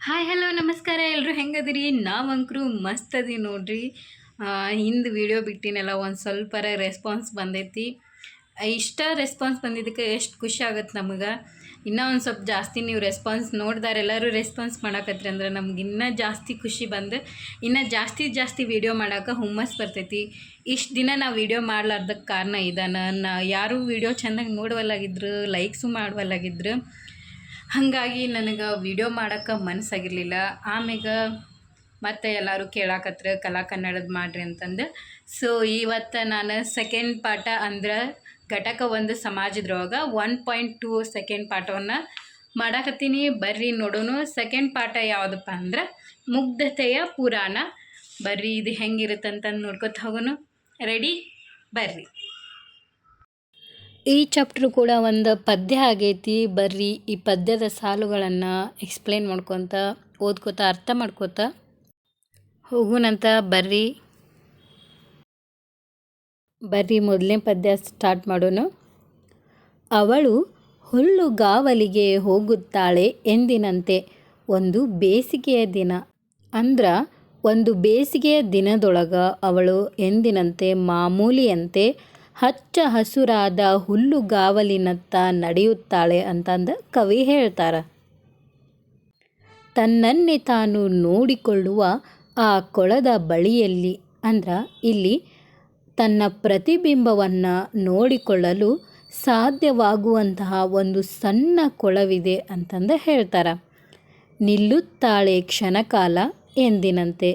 Hi hello ನಮಸ್ಕಾರ ಎಲ್ಲರೂ ಹೆಂಗದಿರಿ. ನಾವಂಕರು ಮಸ್ತ್ ಅದೀವಿ ನೋಡ್ರಿ. ಹಿಂದೆ ವಿಡಿಯೋ ಬಿಟ್ಟಿನಲ್ಲ, ಒಂದು ಸ್ವಲ್ಪರ ರೆಸ್ಪಾನ್ಸ್ ಬಂದೈತಿ. ಇಷ್ಟ ರೆಸ್ಪಾನ್ಸ್ ಬಂದಿದ್ದಕ್ಕೆ ಎಷ್ಟು ಖುಷಿ ಆಗುತ್ತೆ ನಮಗೆ. ಇನ್ನೂ ಒಂದು ಸ್ವಲ್ಪ ಜಾಸ್ತಿ ನೀವು ರೆಸ್ಪಾನ್ಸ್ ನೋಡ್ದಾರೆಲ್ಲರೂ ರೆಸ್ಪಾನ್ಸ್ ಮಾಡಾಕತ್ರಿ ಅಂದ್ರೆ ನಮ್ಗೆ ಇನ್ನೂ ಜಾಸ್ತಿ ಖುಷಿ ಬಂದು ಇನ್ನೂ ಜಾಸ್ತಿ ವೀಡಿಯೋ ಮಾಡೋಕೆ ಹುಮ್ಮಸ್ ಬರ್ತೈತಿ. ಇಷ್ಟು ದಿನ ನಾವು ವೀಡಿಯೋ ಮಾಡ್ಲಾರ್ದಕ್ಕೆ ಕಾರಣ ಇದಾನ. ಯಾರೂ ವೀಡಿಯೋ ಚೆಂದಾಗಿ ನೋಡುವಲ್ಲಾಗಿದ್ರು, ಲೈಕ್ಸು ಮಾಡುವಲ್ಲಾಗಿದ್ರು. ಹಾಗಾಗಿ ನನಗೆ ವೀಡಿಯೋ ಮಾಡೋಕ್ಕೆ ಮನಸ್ಸಾಗಿರಲಿಲ್ಲ. ಆಮ್ಯಾಗ ಮತ್ತು ಎಲ್ಲರೂ ಕೇಳಾಕತ್ರ ಕಲಾ ಕನ್ನಡದ ಮಾಡಿರಿ ಅಂತಂದು. ಸೊ ಇವತ್ತು ನಾನು ಸೆಕೆಂಡ್ ಪಾಠ ಅಂದ್ರೆ ಘಟಕ 1 ಸಮಾಜದ್ರೊಳಗೆ 1.2 ಸೆಕೆಂಡ್ ಪಾಠವನ್ನು ಮಾಡಾಕತ್ತೀನಿ. ಬರ್ರಿ ನೋಡೋಣ. ಸೆಕೆಂಡ್ ಪಾಠ ಯಾವುದಪ್ಪ ಅಂದ್ರೆ ಮುಗ್ಧತೆಯ ಪುರಾಣ. ಬರ್ರಿ ಇದು ಹೆಂಗಿರುತ್ತಂತಂದು ನೋಡ್ಕೊತ ಹೋಗೋಣ. ರೆಡಿ? ಬರ್ರಿ. ಈ ಚಾಪ್ಟ್ರು ಕೂಡ ಒಂದು ಪದ್ಯ ಆಗೈತಿ. ಬರ್ರಿ ಈ ಪದ್ಯದ ಸಾಲುಗಳನ್ನು ಎಕ್ಸ್ಪ್ಲೇನ್ ಮಾಡ್ಕೊತ ಓದ್ಕೋತ ಅರ್ಥ ಮಾಡ್ಕೋತ ಹೋಗೋಣಂತ. ಬರ್ರಿ ಮೊದಲನೇ ಪದ್ಯ ಸ್ಟಾರ್ಟ್ ಮಾಡೋಣ. ಅವಳು ಹುಲ್ಲುಗಾವಲಿಗೆ ಹೋಗುತ್ತಾಳೆ ಎಂದಿನಂತೆ ಒಂದು ಬೇಸಿಗೆಯ ದಿನ. ಒಂದು ಬೇಸಿಗೆಯ ದಿನದೊಳಗೆ ಅವಳು ಎಂದಿನಂತೆ ಮಾಮೂಲಿಯಂತೆ ಹಚ್ಚ ಹಸುರಾದ ಹುಲ್ಲುಗಾವಲಿನತ್ತ ನಡೆಯುತ್ತಾಳೆ ಅಂತಂದು ಕವಿ ಹೇಳ್ತಾರೆ. ತನ್ನನ್ನೇ ತಾನು ನೋಡಿಕೊಳ್ಳುವ ಆ ಕೊಳದ ಬಳಿಯಲ್ಲಿ ಇಲ್ಲಿ ತನ್ನ ಪ್ರತಿಬಿಂಬವನ್ನು ನೋಡಿಕೊಳ್ಳಲು ಸಾಧ್ಯವಾಗುವಂತಹ ಒಂದು ಸಣ್ಣ ಕೊಳವಿದೆ ಅಂತಂದು ಹೇಳ್ತಾರೆ. ನಿಲ್ಲುತ್ತಾಳೆ ಕ್ಷಣಕಾಲ ಎಂದಿನಂತೆ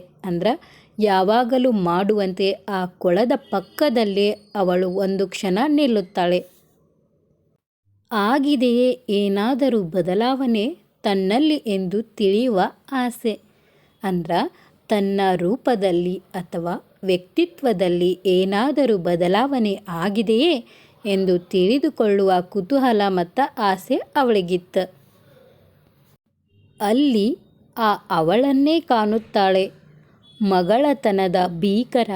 ಯಾವಾಗಲೂ ಮಾಡುವಂತೆ ಆ ಕೊಳದ ಪಕ್ಕದಲ್ಲೇ ಅವಳು ಒಂದು ಕ್ಷಣ ನಿಲ್ಲುತ್ತಾಳೆ. ಆಗಿದೆಯೇ ಏನಾದರೂ ಬದಲಾವಣೆ ತನ್ನಲ್ಲಿ ಎಂದು ತಿಳಿಯುವ ಆಸೆ. ತನ್ನ ರೂಪದಲ್ಲಿ ಅಥವಾ ವ್ಯಕ್ತಿತ್ವದಲ್ಲಿ ಏನಾದರೂ ಬದಲಾವಣೆ ಆಗಿದೆಯೇ ಎಂದು ತಿಳಿದುಕೊಳ್ಳುವ ಕುತೂಹಲ ಮತ್ತು ಆಸೆ ಅವಳಿಗಿತ್ತು. ಅಲ್ಲಿ ಅವಳನ್ನೇ ಕಾಣುತ್ತಾಳೆ. ಮಗಳತನದ ಭೀಕರ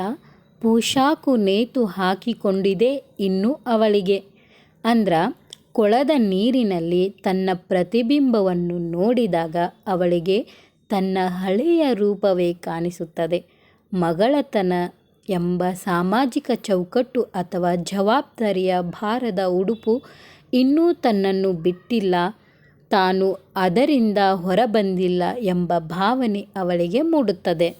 ಪೋಷಾಕು ನೇತು ಹಾಕಿಕೊಂಡಿದೆ ಇನ್ನು ಅವಳಿಗೆ. ಕೊಳದ ನೀರಿನಲ್ಲಿ ತನ್ನ ಪ್ರತಿಬಿಂಬವನ್ನು ನೋಡಿದಾಗ ಅವಳಿಗೆ ತನ್ನ ಹಳೆಯ ರೂಪವೇ ಕಾಣಿಸುತ್ತದೆ. ಮಗಳತನ ಎಂಬ ಸಾಮಾಜಿಕ ಚೌಕಟ್ಟು ಅಥವಾ ಜವಾಬ್ದಾರಿಯ ಭಾರದ ಉಡುಪು ಇನ್ನೂ ತನ್ನನ್ನು ಬಿಟ್ಟಿಲ್ಲ, ತಾನು ಅದರಿಂದ ಹೊರಬಂದಿಲ್ಲ ಎಂಬ ಭಾವನೆ ಅವಳಿಗೆ ಮೂಡುತ್ತದೆ.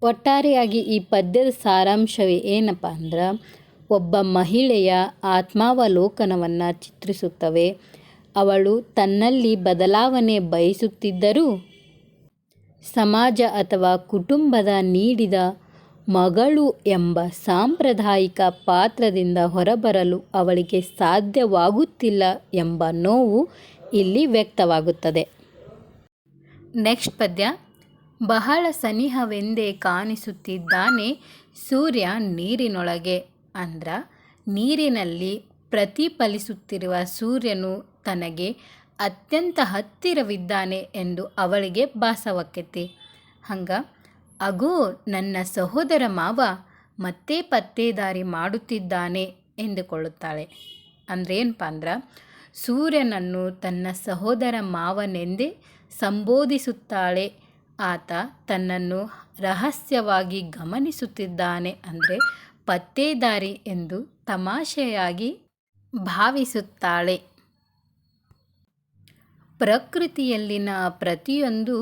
ಒಟ್ಟಾರೆಯಾಗಿ ಈ ಪದ್ಯದ ಸಾರಾಂಶವೇ ಏನಪ್ಪ ಒಬ್ಬ ಮಹಿಳೆಯ ಆತ್ಮಾವಲೋಕನವನ್ನು ಚಿತ್ರಿಸುತ್ತವೆ. ಅವಳು ತನ್ನಲ್ಲಿ ಬದಲಾವಣೆ ಬಯಸುತ್ತಿದ್ದರೂ ಸಮಾಜ ಅಥವಾ ಕುಟುಂಬದ ನೀಡಿದ ಮಗಳು ಎಂಬ ಸಾಂಪ್ರದಾಯಿಕ ಪಾತ್ರದಿಂದ ಹೊರಬರಲು ಅವಳಿಗೆ ಸಾಧ್ಯವಾಗುತ್ತಿಲ್ಲ ಎಂಬ ನೋವು ಇಲ್ಲಿ ವ್ಯಕ್ತವಾಗುತ್ತದೆ. ನೆಕ್ಸ್ಟ್ ಪದ್ಯ. ಬಹಳ ಸನಿಹವೆಂದೇ ಕಾಣಿಸುತ್ತಿದ್ದಾನೆ ಸೂರ್ಯ ನೀರಿನೊಳಗೆ. ನೀರಿನಲ್ಲಿ ಪ್ರತಿಫಲಿಸುತ್ತಿರುವ ಸೂರ್ಯನು ತನಗೆ ಅತ್ಯಂತ ಹತ್ತಿರವಿದ್ದಾನೆ ಎಂದು ಅವಳಿಗೆ ಭಾಸವಾಕ್ಕೈತಿ. ಅಗೋ ನನ್ನ ಸಹೋದರ ಮಾವ ಮತ್ತೆ ಪತ್ತೇದಾರಿ ಮಾಡುತ್ತಿದ್ದಾನೆ ಎಂದುಕೊಳ್ಳುತ್ತಾಳೆ. ಏನಪ್ಪ ಸೂರ್ಯನನ್ನು ತನ್ನ ಸಹೋದರ ಮಾವನೆಂದೇ ಸಂಬೋಧಿಸುತ್ತಾಳೆ. ಆತ ತನ್ನನ್ನು ರಹಸ್ಯವಾಗಿ ಗಮನಿಸುತ್ತಿದ್ದಾನೆ ಪತ್ತೇದಾರಿ ಎಂದು ತಮಾಷೆಯಾಗಿ ಭಾವಿಸುತ್ತಾಳೆ. ಪ್ರಕೃತಿಯಲ್ಲಿನ ಪ್ರತಿಯೊಂದು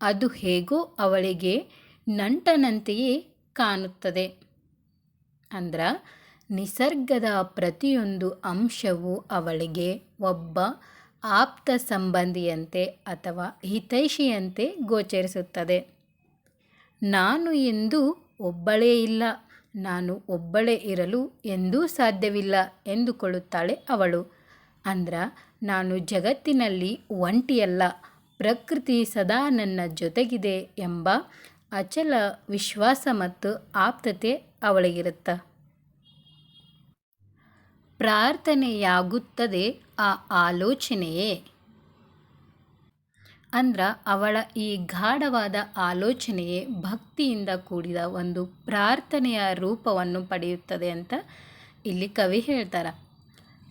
ಅದು ಹೇಗೋ ಅವಳಿಗೆ ನಂಟನಂತೆಯೇ ಕಾಣುತ್ತದೆ. ನಿಸರ್ಗದ ಪ್ರತಿಯೊಂದು ಅಂಶವೂ ಅವಳಿಗೆ ಒಬ್ಬ ಆಪ್ತ ಸಂಬಂಧಿಯಂತೆ ಅಥವಾ ಹಿತೈಷಿಯಂತೆ ಗೋಚರಿಸುತ್ತದೆ. ನಾನು ಎಂದು ಒಬ್ಬಳೇ ಇಲ್ಲ, ನಾನು ಒಬ್ಬಳೇ ಇರಲು ಎಂದೂ ಸಾಧ್ಯವಿಲ್ಲ ಎಂದುಕೊಳ್ಳುತ್ತಾಳೆ ಅವಳು. ನಾನು ಜಗತ್ತಿನಲ್ಲಿ ಒಂಟಿಯಲ್ಲ, ಪ್ರಕೃತಿ ಸದಾ ನನ್ನ ಜೊತೆಗಿದೆ ಎಂಬ ಅಚಲ ವಿಶ್ವಾಸ ಮತ್ತು ಆಪ್ತತೆ ಅವಳಿಗಿರುತ್ತೆ. ಪ್ರಾರ್ಥನೆಯಾಗುತ್ತದೆ ಆ ಆಲೋಚನೆಯೇ. ಅವಳ ಈ ಗಾಢವಾದ ಆಲೋಚನೆಯೇ ಭಕ್ತಿಯಿಂದ ಕೂಡಿದ ಒಂದು ಪ್ರಾರ್ಥನೆಯ ರೂಪವನ್ನು ಪಡೆಯುತ್ತದೆ ಅಂತ ಇಲ್ಲಿ ಕವಿ ಹೇಳ್ತಾರೆ.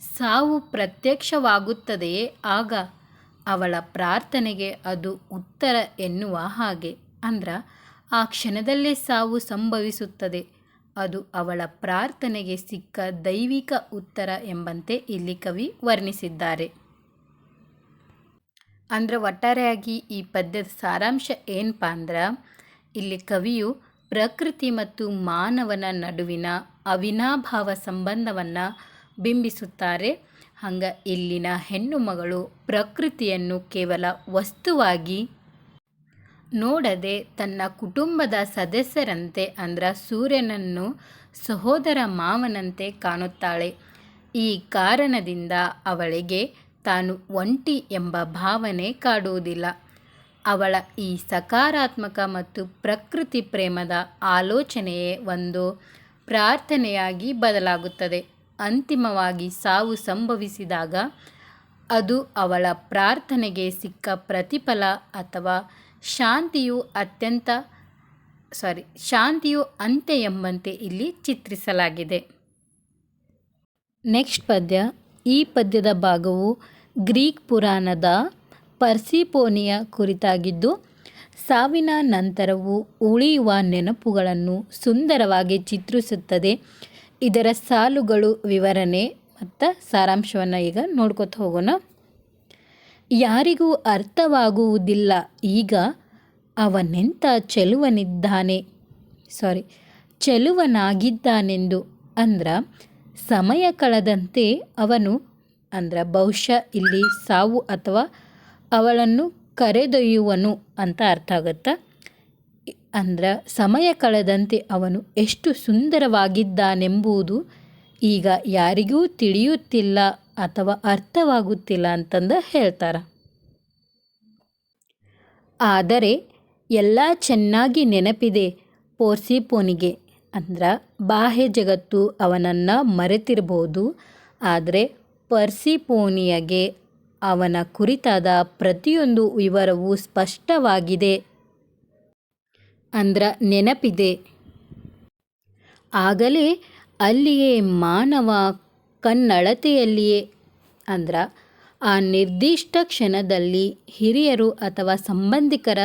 ಸಾವು ಪ್ರತ್ಯಕ್ಷವಾಗುತ್ತದೆಯೇ ಆಗ ಅವಳ ಪ್ರಾರ್ಥನೆಗೆ ಅದು ಉತ್ತರ ಎನ್ನುವ ಹಾಗೆ. ಅಂದ್ರೆ ಆ ಕ್ಷಣದಲ್ಲೇ ಸಾವು ಸಂಭವಿಸುತ್ತದೆ. ಅದು ಅವಳ ಪ್ರಾರ್ಥನೆಗೆ ಸಿಕ್ಕ ದೈವಿಕ ಉತ್ತರ ಎಂಬಂತೆ ಇಲ್ಲಿ ಕವಿ ವರ್ಣಿಸಿದ್ದಾರೆ. ಅಂದ್ರೆ ಒಟ್ಟಾರೆಯಾಗಿ ಈ ಪದ್ಯದ ಸಾರಾಂಶ ಏನಪ್ಪ ಅಂದ್ರೆ, ಇಲ್ಲಿ ಕವಿಯು ಪ್ರಕೃತಿ ಮತ್ತು ಮಾನವನ ನಡುವಿನ ಅವಿನಾಭಾವ ಸಂಬಂಧವನ್ನು ಬಿಂಬಿಸುತ್ತಾರೆ. ಹಂಗೆ ಇಲ್ಲಿನ ಹೆಣ್ಣು ಮಗಳು ಪ್ರಕೃತಿಯನ್ನು ಕೇವಲ ವಸ್ತುವಾಗಿ ನೋಡದೆ ತನ್ನ ಕುಟುಂಬದ ಸದಸ್ಯರಂತೆ ಅಂದ್ರೆ ಸೂರ್ಯನನ್ನು ಸಹೋದರ ಮಾವನಂತೆ ಕಾಣುತ್ತಾಳೆ. ಈ ಕಾರಣದಿಂದ ಅವಳಿಗೆ ತಾನು ಒಂಟಿ ಎಂಬ ಭಾವನೆ ಕಾಡುವುದಿಲ್ಲ. ಅವಳ ಈ ಸಕಾರಾತ್ಮಕ ಮತ್ತು ಪ್ರಕೃತಿ ಪ್ರೇಮದ ಆಲೋಚನೆಯೇ ಒಂದು ಪ್ರಾರ್ಥನೆಯಾಗಿ ಬದಲಾಗುತ್ತದೆ. ಅಂತಿಮವಾಗಿ ಸಾವು ಸಂಭವಿಸಿದಾಗ ಅದು ಅವಳ ಪ್ರಾರ್ಥನೆಗೆ ಸಿಕ್ಕ ಪ್ರತಿಫಲ ಅಥವಾ ಶಾಂತಿಯು ಅಂತ್ಯ ಎಂಬಂತೆ ಇಲ್ಲಿ ಚಿತ್ರಿಸಲಾಗಿದೆ. ನೆಕ್ಸ್ಟ್ ಪದ್ಯ. ಈ ಪದ್ಯದ ಭಾಗವು ಗ್ರೀಕ್ ಪುರಾಣದ ಪರ್ಸಿಫೋನಿಯ ಕುರಿತಾಗಿದ್ದು, ಸಾವಿನ ನಂತರವೂ ಉಳಿಯುವ ನೆನಪುಗಳನ್ನು ಸುಂದರವಾಗಿ ಚಿತ್ರಿಸುತ್ತದೆ. ಇದರ ಸಾಲುಗಳು ವಿವರಣೆ ಮತ್ತು ಸಾರಾಂಶವನ್ನು ಈಗ ನೋಡ್ಕೊತ ಹೋಗೋಣ. ಯಾರಿಗೂ ಅರ್ಥವಾಗುವುದಿಲ್ಲ ಈಗ ಅವನೆಂಥ ಚೆಲುವನಾಗಿದ್ದಾನೆಂದು. ಅಂದ್ರೆ ಸಮಯ ಕಳೆದಂತೆ ಅವನು ಅಂದ್ರೆ ಬಹುಶಃ ಇಲ್ಲಿ ಸಾವು ಅಥವಾ ಅವಳನ್ನು ಕರೆದೊಯ್ಯುವನು ಅಂತ ಅರ್ಥ ಆಗುತ್ತೆ. ಅಂದ್ರೆ ಸಮಯ ಕಳೆದಂತೆ ಅವನು ಎಷ್ಟು ಸುಂದರವಾಗಿದ್ದಾನೆಂಬುದು ಈಗ ಯಾರಿಗೂ ತಿಳಿಯುತ್ತಿಲ್ಲ ಅಥವಾ ಅರ್ಥವಾಗುತ್ತಿಲ್ಲ ಅಂತಂದು ಹೇಳ್ತಾರೆ. ಆದರೆ ಎಲ್ಲ ಚೆನ್ನಾಗಿ ನೆನಪಿದೆ ಪರ್ಸಿಫೋನಿಗೆ. ಅಂದ್ರೆ ಬಾಹ್ಯ ಜಗತ್ತು ಅವನನ್ನು ಮರೆತಿರಬಹುದು, ಆದರೆ ಪರ್ಸಿಫೋನಿಯಗೆ ಅವನ ಕುರಿತಾದ ಪ್ರತಿಯೊಂದು ವಿವರವೂ ಸ್ಪಷ್ಟವಾಗಿದೆ. ಅಂದ್ರೆ ನೆನಪಿದೆ. ಆಗಲೇ ಅಲ್ಲಿಯೇ ಮಾನವ ಕಣ್ಣಳತೆಯಲ್ಲಿಯೇ ಅಂದ್ರೆ ಆ ನಿರ್ದಿಷ್ಟ ಕ್ಷಣದಲ್ಲಿ ಹಿರಿಯರು ಅಥವಾ ಸಂಬಂಧಿಕರ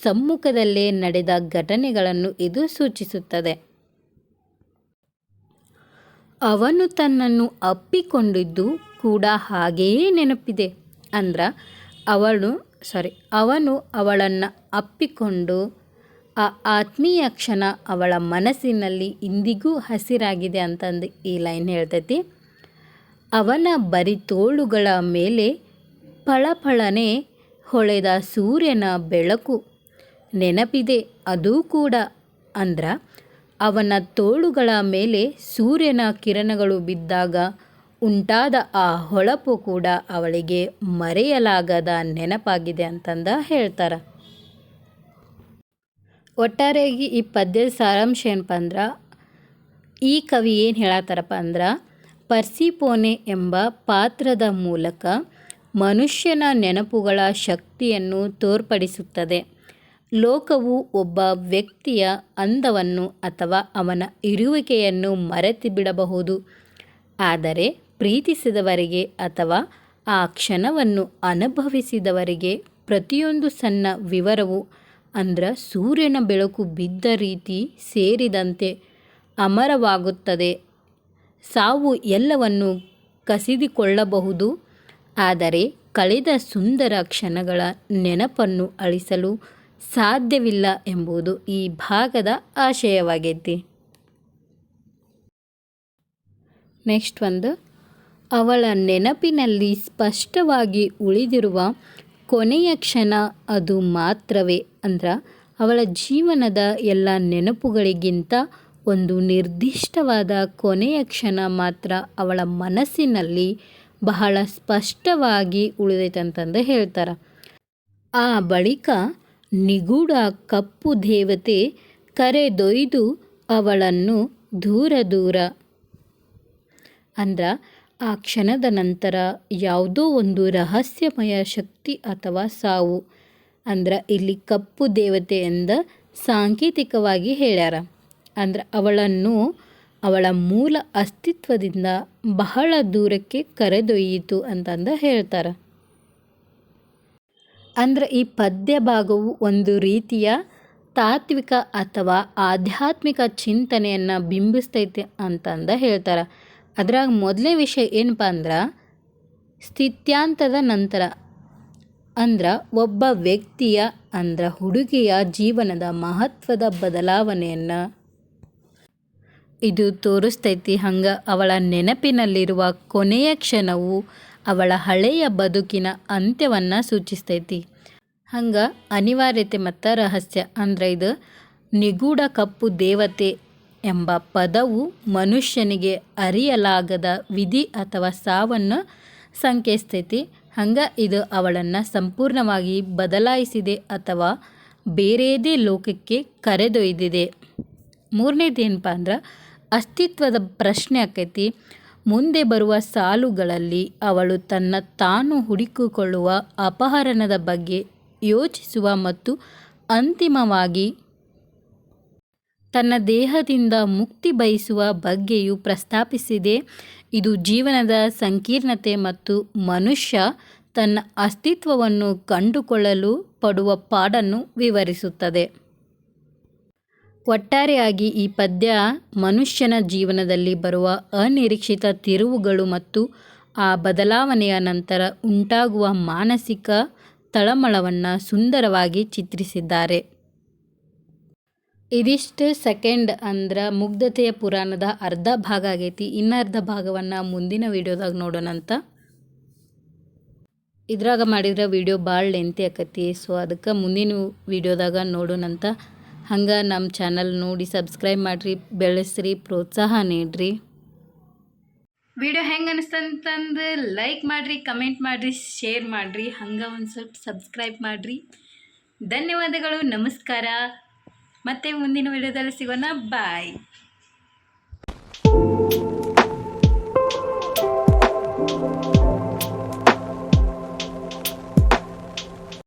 ಸಮ್ಮುಖದಲ್ಲೇ ನಡೆದ ಘಟನೆಗಳನ್ನು ಇದು ಸೂಚಿಸುತ್ತದೆ. ಅವನು ತನ್ನನ್ನು ಅಪ್ಪಿಕೊಂಡಿದ್ದು ಕೂಡ ಹಾಗೆಯೇ ನೆನಪಿದೆ. ಅಂದ್ರೆ ಅವನು ಅವಳನ್ನು ಅಪ್ಪಿಕೊಂಡು ಆ ಆತ್ಮೀಯ ಕ್ಷಣ ಅವಳ ಮನಸ್ಸಿನಲ್ಲಿ ಇಂದಿಗೂ ಹಸಿರಾಗಿದೆ ಅಂತಂದು ಈ ಲೈನ್ ಹೇಳ್ತೈತಿ. ಅವನ ಬರಿತೋಳುಗಳ ಮೇಲೆ ಫಳಫಳನೆ ಹೊಳೆದ ಸೂರ್ಯನ ಬೆಳಕು ನೆನಪಿದೆ ಅದೂ ಕೂಡ. ಅಂದ್ರೆ ಅವನ ತೋಳುಗಳ ಮೇಲೆ ಸೂರ್ಯನ ಕಿರಣಗಳು ಬಿದ್ದಾಗ ಉಂಟಾದ ಆ ಹೊಳಪು ಕೂಡ ಅವಳಿಗೆ ಮರೆಯಲಾಗದ ನೆನಪಾಗಿದೆ ಅಂತಂದು ಹೇಳ್ತಾರೆ. ಒಟ್ಟಾರೆಯಾಗಿ ಈ ಪದ್ಯದ ಸಾರಾಂಶ ಏನಪ್ಪ ಅಂದ್ರೆ, ಈ ಕವಿ ಏನು ಹೇಳತ್ತಾರಪ್ಪ ಅಂದ್ರೆ, ಪರ್ಸಿಫೋನೆ ಎಂಬ ಪಾತ್ರದ ಮೂಲಕ ಮನುಷ್ಯನ ನೆನಪುಗಳ ಶಕ್ತಿಯನ್ನು ತೋರ್ಪಡಿಸುತ್ತದೆ. ಲೋಕವು ಒಬ್ಬ ವ್ಯಕ್ತಿಯ ಅಂದವನ್ನು ಅಥವಾ ಅವನ ಇರುವಿಕೆಯನ್ನು ಮರೆತು ಬಿಡಬಹುದು, ಆದರೆ ಪ್ರೀತಿಸಿದವರಿಗೆ ಅಥವಾ ಆ ಕ್ಷಣವನ್ನು ಅನುಭವಿಸಿದವರಿಗೆ ಪ್ರತಿಯೊಂದು ಸಣ್ಣ ವಿವರವು ಅಂದ್ರೆ ಸೂರ್ಯನ ಬೆಳಕು ಬಿದ್ದ ರೀತಿ ಸೇರಿದಂತೆ ಅಮರವಾಗುತ್ತದೆ. ಸಾವು ಎಲ್ಲವನ್ನು ಕಸಿದುಕೊಳ್ಳಬಹುದು, ಆದರೆ ಕಳೆದ ಸುಂದರ ಕ್ಷಣಗಳ ನೆನಪನ್ನು ಅಳಿಸಲು ಸಾಧ್ಯವಿಲ್ಲ ಎಂಬುದು ಈ ಭಾಗದ ಆಶಯವಾಗೈತಿ. ನೆಕ್ಸ್ಟ್ ಒಂದು. ಅವಳ ನೆನಪಿನಲ್ಲಿ ಸ್ಪಷ್ಟವಾಗಿ ಉಳಿದಿರುವ ಕೊನೆಯ ಕ್ಷಣ ಅದು ಮಾತ್ರವೇ. ಅಂದ್ರೆ ಅವಳ ಜೀವನದ ಎಲ್ಲ ನೆನಪುಗಳಿಗಿಂತ ಒಂದು ನಿರ್ದಿಷ್ಟವಾದ ಕೊನೆಯ ಕ್ಷಣ ಮಾತ್ರ ಅವಳ ಮನಸ್ಸಿನಲ್ಲಿ ಬಹಳ ಸ್ಪಷ್ಟವಾಗಿ ಉಳಿದೈತಂತಂದು ಹೇಳ್ತಾರೆ. ಆ ಬಳಿಕ ನಿಗೂಢ ಕಪ್ಪು ದೇವತೆ ಕರೆದೊಯ್ದು ಅವಳನ್ನು ದೂರ ಅಂದ್ರೆ ಆ ಕ್ಷಣದ ನಂತರ ಯಾವುದೋ ಒಂದು ರಹಸ್ಯಮಯ ಶಕ್ತಿ ಅಥವಾ ಸಾವು. ಅಂದ್ರೆ ಇಲ್ಲಿ ಕಪ್ಪು ದೇವತೆಯಿಂದ ಸಾಂಕೇತಿಕವಾಗಿ ಹೇಳ್ಯಾರ. ಅಂದ್ರೆ ಅವಳನ್ನು ಅವಳ ಮೂಲ ಅಸ್ತಿತ್ವದಿಂದ ಬಹಳ ದೂರಕ್ಕೆ ಕರೆದೊಯ್ಯಿತು ಅಂತಂದು ಹೇಳ್ತಾರೆ. ಅಂದರೆ ಈ ಪದ್ಯ ಭಾಗವು ಒಂದು ರೀತಿಯ ತಾತ್ವಿಕ ಅಥವಾ ಆಧ್ಯಾತ್ಮಿಕ ಚಿಂತನೆಯನ್ನು ಬಿಂಬಿಸ್ತೈತೆ ಅಂತಂದ ಹೇಳ್ತಾರೆ. ಅದ್ರಾಗ ಮೊದಲನೇ ವಿಷಯ ಏನಪ್ಪ ಅಂದ್ರೆ ಸ್ಥಿತ್ಯಾಂತದ ನಂತರ ಅಂದ್ರೆ ಒಬ್ಬ ವ್ಯಕ್ತಿಯ ಅಂದ್ರೆ ಹುಡುಗಿಯ ಜೀವನದ ಮಹತ್ವದ ಬದಲಾವಣೆಯನ್ನು ಇದು ತೋರಿಸ್ತೈತಿ. ಹಂಗೆ ಅವಳ ನೆನಪಿನಲ್ಲಿರುವ ಕೊನೆಯ ಕ್ಷಣವು ಅವಳ ಹಳೆಯ ಬದುಕಿನ ಅಂತ್ಯವನ್ನು ಸೂಚಿಸ್ತೈತಿ. ಹಂಗೆ ಅನಿವಾರ್ಯತೆ ಮತ್ತು ರಹಸ್ಯ ಅಂದರೆ ಇದು ನಿಗೂಢ ಕಪ್ಪು ದೇವತೆ ಎಂಬ ಪದವು ಮನುಷ್ಯನಿಗೆ ಅರಿಯಲಾಗದ ವಿಧಿ ಅಥವಾ ಸಾವನ್ನು ಸಂಕೇತಿಸ್ತೈತಿ. ಹಂಗೆ ಇದು ಅವಳನ್ನು ಸಂಪೂರ್ಣವಾಗಿ ಬದಲಾಯಿಸಿದೆ ಅಥವಾ ಬೇರೆಯದೇ ಲೋಕಕ್ಕೆ ಕರೆದೊಯ್ದಿದೆ. ಮೂರನೇದು ಏನಪ್ಪ ಅಂದ್ರೆ ಅಸ್ತಿತ್ವದ ಪ್ರಶ್ನೆ ಆಕೈತಿ. ಮುಂದೆ ಬರುವ ಸಾಲುಗಳಲ್ಲಿ ಅವಳು ತನ್ನ ತಾನು ಹುಡುಕಿಕೊಳ್ಳುವ ಅಪಹರಣದ ಬಗ್ಗೆ ಯೋಚಿಸುವ ಮತ್ತು ಅಂತಿಮವಾಗಿ ತನ್ನ ದೇಹದಿಂದ ಮುಕ್ತಿ ಬಯಸುವ ಬಗ್ಗೆಯೂ ಪ್ರಸ್ತಾಪಿಸಿದೆ. ಇದು ಜೀವನದ ಸಂಕೀರ್ಣತೆ ಮತ್ತು ಮನುಷ್ಯ ತನ್ನ ಅಸ್ತಿತ್ವವನ್ನು ಕಂಡುಕೊಳ್ಳಲು ಪಡುವ ಪಾಡನ್ನು ವಿವರಿಸುತ್ತದೆ. ಒಟ್ಟಾರೆಯಾಗಿ ಈ ಪದ್ಯ ಮನುಷ್ಯನ ಜೀವನದಲ್ಲಿ ಬರುವ ಅನಿರೀಕ್ಷಿತ ತಿರುವುಗಳು ಮತ್ತು ಆ ಬದಲಾವಣೆಯ ನಂತರ ಉಂಟಾಗುವ ಮಾನಸಿಕ ತಳಮಳವನ್ನು ಸುಂದರವಾಗಿ ಚಿತ್ರಿಸಿದ್ದಾರೆ. ಇದಿಷ್ಟು ಸೆಕೆಂಡ್ ಅಂದ್ರೆ ಮುಗ್ಧತೆಯ ಪುರಾಣದ ಅರ್ಧ ಭಾಗ ಆಗೈತಿ. ಇನ್ನರ್ಧ ಭಾಗವನ್ನು ಮುಂದಿನ ವಿಡಿಯೋದಾಗ ನೋಡೋಣಂತ. ಇದ್ರಾಗ ಮಾಡಿದ್ರೆ ವಿಡಿಯೋ ಭಾಳ ಲೆಂತಿ ಆಕತಿ. ಸೊ ಅದಕ್ಕೆ ಮುಂದಿನ ವಿಡಿಯೋದಾಗ ನೋಡೋಣಂತ. ಹಂಗೆ ನಮ್ಮ ಚಾನಲ್ ನೋಡಿ ಸಬ್ಸ್ಕ್ರೈಬ್ ಮಾಡಿರಿ, ಬೆಳೆಸ್ರಿ, ಪ್ರೋತ್ಸಾಹ ನೀಡ್ರಿ. ವಿಡಿಯೋ ಹೆಂಗೆ ಅನಿಸ್ತಂತಂದು ಲೈಕ್ ಮಾಡಿರಿ, ಕಮೆಂಟ್ ಮಾಡಿರಿ, ಶೇರ್ ಮಾಡಿರಿ, ಹಂಗೆ ಒಂದು ಸ್ವಲ್ಪ ಸಬ್ಸ್ಕ್ರೈಬ್ ಮಾಡಿರಿ. ಧನ್ಯವಾದಗಳು, ನಮಸ್ಕಾರ. ಮತ್ತೆ ಮುಂದಿನ ವಿಡಿಯೋದಲ್ಲಿ ಸಿಗೋಣ. ಬಾಯ್.